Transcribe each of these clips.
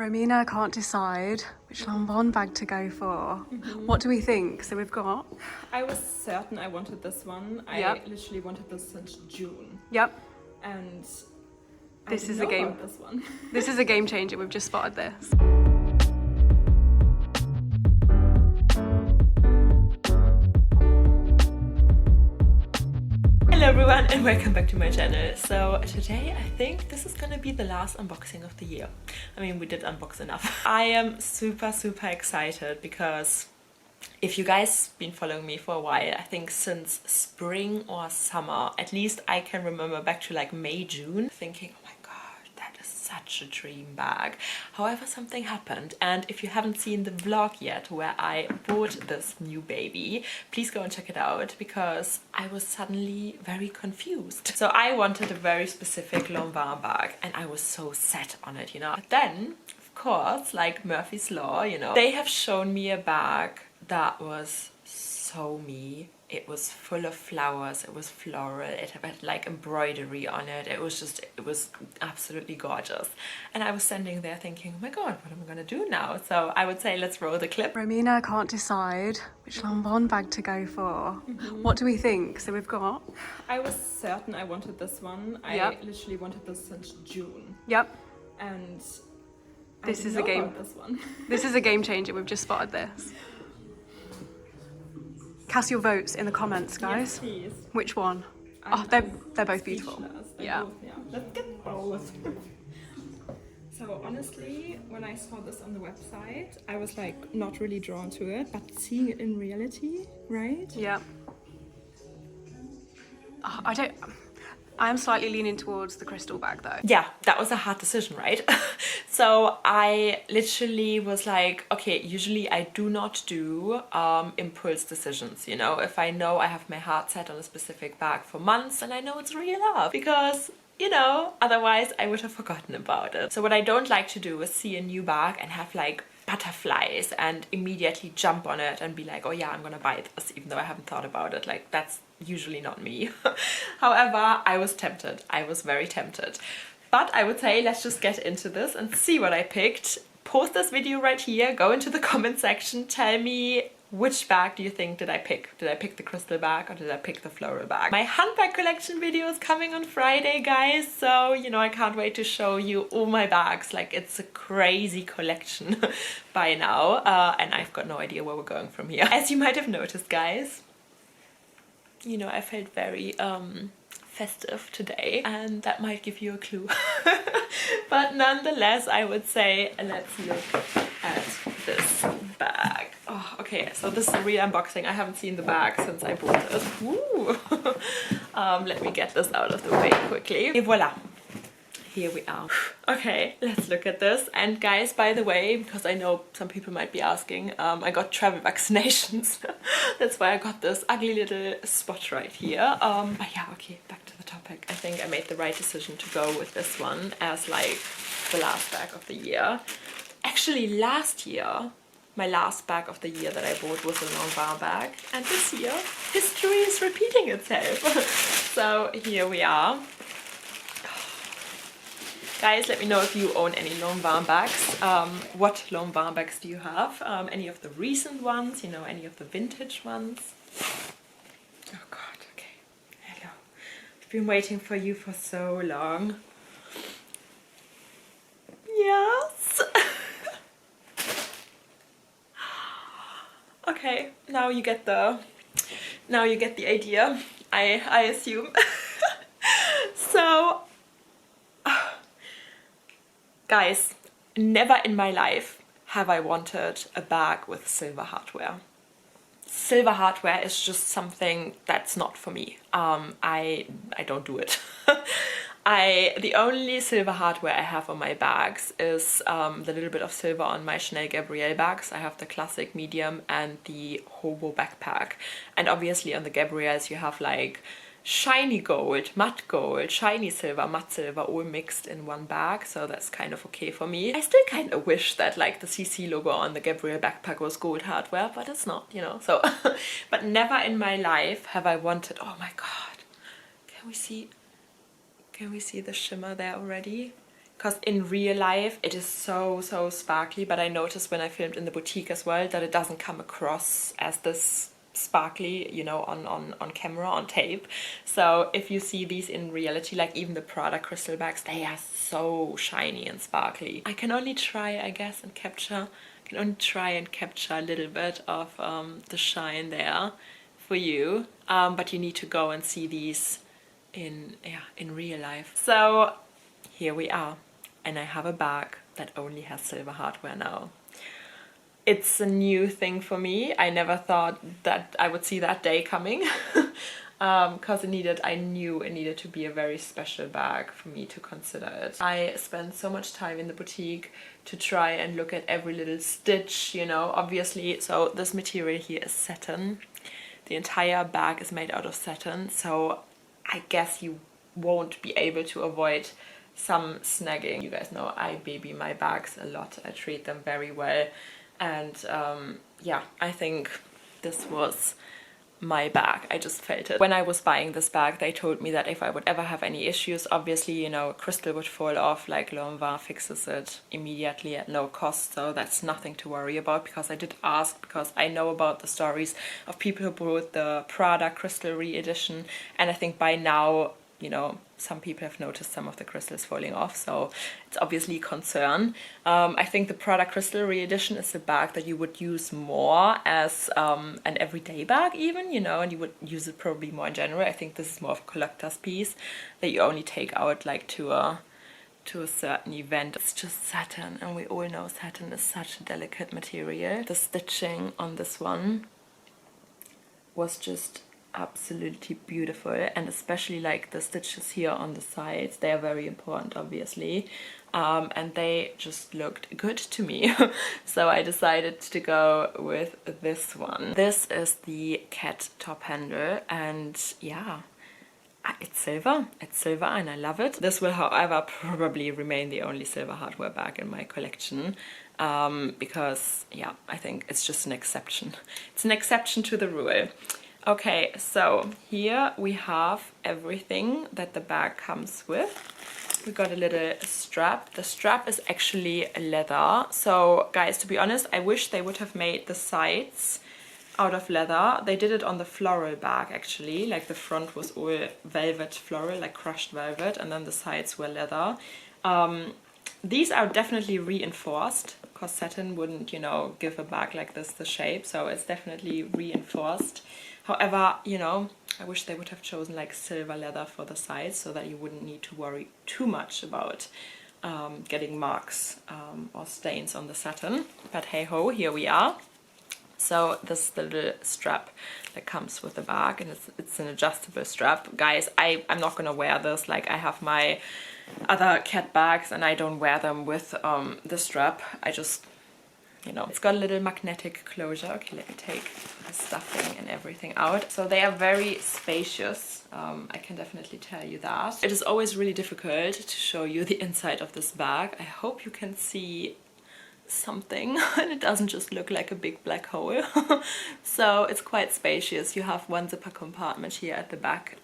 Romina can't decide which LANVIN bag to go for. What do we think? So we've got... I was certain I wanted this one. I literally wanted this since June. Yep. And this is this one. This is a game changer. We've just spotted this. Hello everyone and welcome back to my channel. So today I think this is gonna be the last unboxing of the year. I mean, we did unbox enough. I am super excited because if you guys been following me for a while, I think since spring or summer, at least I can remember back to like May, June, thinking, oh my god, that is such a dream bag. However, something happened, and if you haven't seen the vlog yet where I bought this new baby, please go and check it out because I was suddenly very confused. So I wanted a very specific LANVIN bag and I was so set on it, you know. But then, of course, like Murphy's Law, you know, they have shown me a bag that was so me. It was full of flowers, it was floral, it had like embroidery on it. It was absolutely gorgeous. And I was standing there thinking, oh my god, what am I gonna do now? So I would say let's roll the clip. Romina can't decide which LANVIN bag to go for. What do we think? So we've got... I was certain I wanted this one. I literally wanted this since June. Yep. And this is a game. This is a game changer. We've just spotted this. Cast your votes in the comments, guys. Yes, please. Which one? Oh, they're both beautiful. Yeah. Let's get both. So honestly, when I saw this on the website, I was like not really drawn to it, but seeing it in reality, right? Yeah. Oh, I'm slightly leaning towards the crystal bag though. Yeah, that was a hard decision, right? So I literally was like, okay, usually I do not do impulse decisions, you know? If I know I have my heart set on a specific bag for months and I know it's real love, because, you know, otherwise I would have forgotten about it. So what I don't like to do is see a new bag and have like butterflies and immediately jump on it and be like, oh yeah, I'm gonna buy this, even though I haven't thought about it. Like, that's usually not me. However, I was tempted. I was very tempted. But I would say let's just get into this and see what I picked. Post this video right here, go into the comment section, tell me which bag do you think did I pick? Did I pick the crystal bag or did I pick the floral bag? My handbag collection video is coming on Friday, guys, so you know I can't wait to show you all my bags. Like, it's a crazy collection by now, and I've got no idea where we're going from here. As you might have noticed, guys, you know, I felt very festive today, and that might give you a clue. But nonetheless, I would say let's look at this bag. Oh, okay, so this is a real unboxing. I haven't seen the bag since I bought it. Woo. Let me get this out of the way quickly. Et voila. Here we are. Okay, let's look at this. And guys, by the way, because I know some people might be asking, I got travel vaccinations. That's why I got this ugly little spot right here. But yeah, okay, back to the topic. I think I made the right decision to go with this one as like the last bag of the year. Actually, last year, my last bag of the year that I bought was a LANVIN bag. And this year, history is repeating itself. So here we are. Guys, let me know if you own any LANVIN bags. What LANVIN bags do you have? Any of the recent ones, you know, any of the vintage ones? Oh god, okay. Hello. I've been waiting for you for so long. Yes. Okay, now you get the idea, I assume. So guys, never in my life have I wanted a bag with silver hardware. Silver hardware is just something that's not for me. I don't do it. The only silver hardware I have on my bags is the little bit of silver on my Chanel Gabrielle bags. I have the classic medium and the hobo backpack. And obviously on the Gabrielles you have like shiny gold, matte gold, shiny silver, matte silver, all mixed in one bag, so that's kind of okay for me. I still kind of wish that like the CC logo on the Gabrielle backpack was gold hardware, but it's not, you know, so. But never in my life have I wanted, oh my god, can we see the shimmer there already? because in real life it is so sparkly, but I noticed when I filmed in the boutique as well that it doesn't come across as this sparkly, you know, on camera, on tape. So if you see these in reality, like even the Prada crystal bags, they are so shiny and sparkly. I can only try, I guess, and capture a little bit of the shine there for you, but you need to go and see these in real life. So here we are, and I have a bag that only has silver hardware now. It's a new thing for me. I never thought that I would see that day coming, because I knew it needed to be a very special bag for me to consider it. I spent so much time in the boutique to try and look at every little stitch, you know, obviously. So this material here is satin. The entire bag is made out of satin, so I guess you won't be able to avoid some snagging. You guys know I baby my bags a lot. I treat them very well. And yeah, I think this was my bag. I just felt it. When I was buying this bag, they told me that if I would ever have any issues, obviously, you know, crystal would fall off, like LANVIN fixes it immediately at no cost. So that's nothing to worry about, because I did ask, because I know about the stories of people who bought the Prada crystal re-edition. And I think by now, you know, some people have noticed some of the crystals falling off, so it's obviously a concern. I think the Prada Crystal Re-Edition is a bag that you would use more as an everyday bag even, you know, and you would use it probably more in general. I think this is more of a collector's piece that you only take out like to a certain event. It's just satin, and we all know satin is such a delicate material. The stitching on this one was just absolutely beautiful, and especially like the stitches here on the sides, they are very important obviously, and they just looked good to me. So I decided to go with this one. This is the cat top handle, and yeah, it's silver and I love it. This will however probably remain the only silver hardware bag in my collection, because yeah, I think it's just an exception. It's an exception to the rule. Okay, so here we have everything that the bag comes with. We got a little strap. The strap is actually leather. So guys, to be honest, I wish they would have made the sides out of leather. They did it on the floral bag actually. Like the front was all velvet floral, like crushed velvet, and then the sides were leather. These are definitely reinforced, because satin wouldn't, you know, give a bag like this the shape. So it's definitely reinforced. However, you know, I wish they would have chosen like silver leather for the sides, so that you wouldn't need to worry too much about getting marks or stains on the satin. But hey ho, here we are. So this is the little strap that comes with the bag, and it's an adjustable strap. Guys, I'm not gonna wear this. Like, I have my other cat bags and I don't wear them with the strap. I just, you know, it's got a little magnetic closure. Okay, let me take the stuffing and everything out. So they are very spacious. I can definitely tell you that. It is always really difficult to show you the inside of this bag. I hope you can see something and it doesn't just look like a big black hole. So it's quite spacious. You have one zipper compartment here at the back.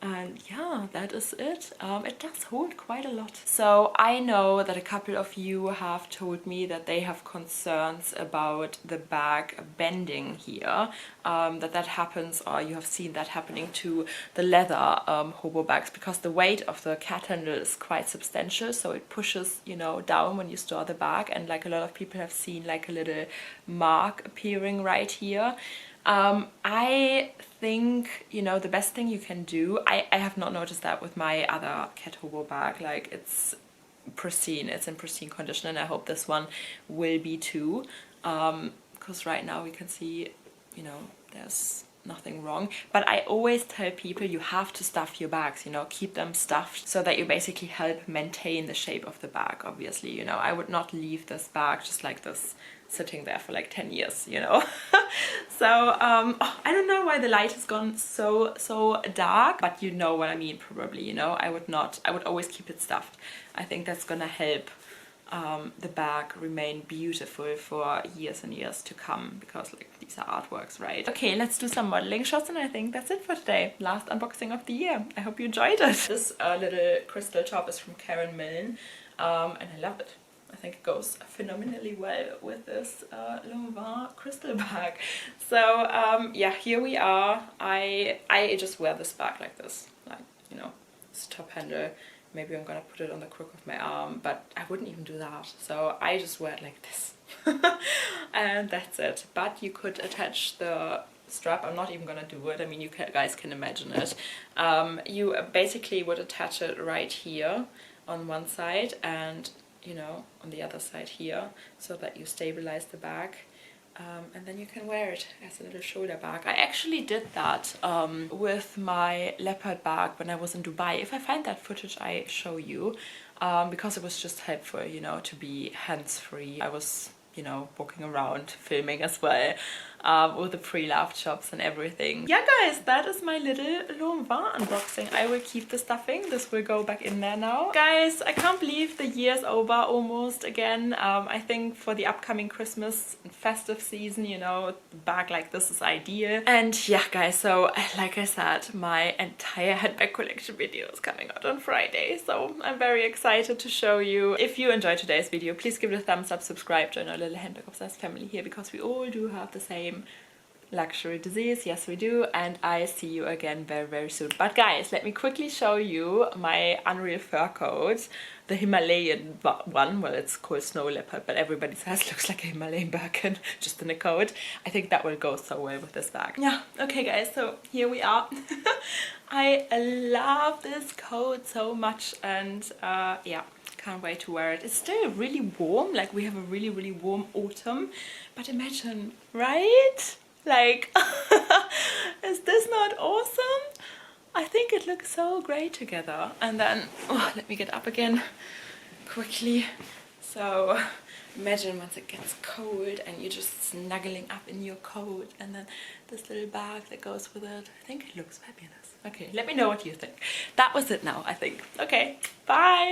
And yeah, that is it. It does hold quite a lot. So I know that a couple of you have told me that they have concerns about the bag bending here, that happens, or you have seen that happening to the leather hobo bags, because the weight of the cat handle is quite substantial, so it pushes, you know, down when you store the bag, and like a lot of people have seen like a little mark appearing right here. I think, you know, the best thing you can do, I have not noticed that with my other cat hobo bag. Like, it's pristine, it's in pristine condition, and I hope this one will be too, because right now we can see, you know, there's nothing wrong. But I always tell people you have to stuff your bags, you know, keep them stuffed, so that you basically help maintain the shape of the bag. Obviously, you know, I would not leave this bag just like this sitting there for like 10 years, you know. So I don't know why the light has gone so dark, but you know what I mean probably, you know. I would always keep it stuffed. I think that's gonna help the bag remain beautiful for years and years to come, because like these are artworks, right? Okay, let's do some modeling shots, and I think that's it for today. Last unboxing of the year. I hope you enjoyed it. This little crystal top is from Karen Milne, and I love it. I think it goes phenomenally well with this LANVIN crystal bag. So yeah, here we are. I just wear this bag like this, like, you know, this top handle. Maybe I'm gonna put it on the crook of my arm, but I wouldn't even do that. So I just wear it like this. And that's it. But you could attach the strap. I'm not even gonna do it. I mean, you guys can imagine it. You basically would attach it right here on one side, and you know, on the other side here, so that you stabilize the bag. And then you can wear it as a little shoulder bag. I actually did that with my leopard bag when I was in Dubai. If I find that footage, I show you, because it was just helpful, you know, to be hands-free. I was, you know, walking around filming as well, with the pre-loved shops and everything. Yeah guys, that is my little LANVIN unboxing. I will keep the stuffing. This will go back in there now. Guys, I can't believe the year's over almost again. I think for the upcoming Christmas and festive season, you know, a bag like this is ideal. And yeah guys, so like I said, my entire handbag collection video is coming out on Friday, so I'm very excited to show you. If you enjoyed today's video, please give it a thumbs up, subscribe, join our little handbag obsessed family here, because we all do have the same luxury disease. Yes, we do. And I see you again very, very soon. But guys, let me quickly show you my unreal fur coat, the Himalayan one. Well, it's called snow leopard, but everybody says it looks like a Himalayan birkin just in a coat. I think that will go so well with this bag. Yeah, okay guys, so here we are. I love this coat so much, and yeah, can't wait to wear it. It's still really warm, like we have a really, really warm autumn, but imagine, right? Like, is this not awesome? I think it looks so great together. And then, oh, let me get up again quickly. So imagine once it gets cold and you're just snuggling up in your coat, and then this little bag that goes with it. I think it looks fabulous. Okay, let me know what you think. That was it now, I think. Okay, bye!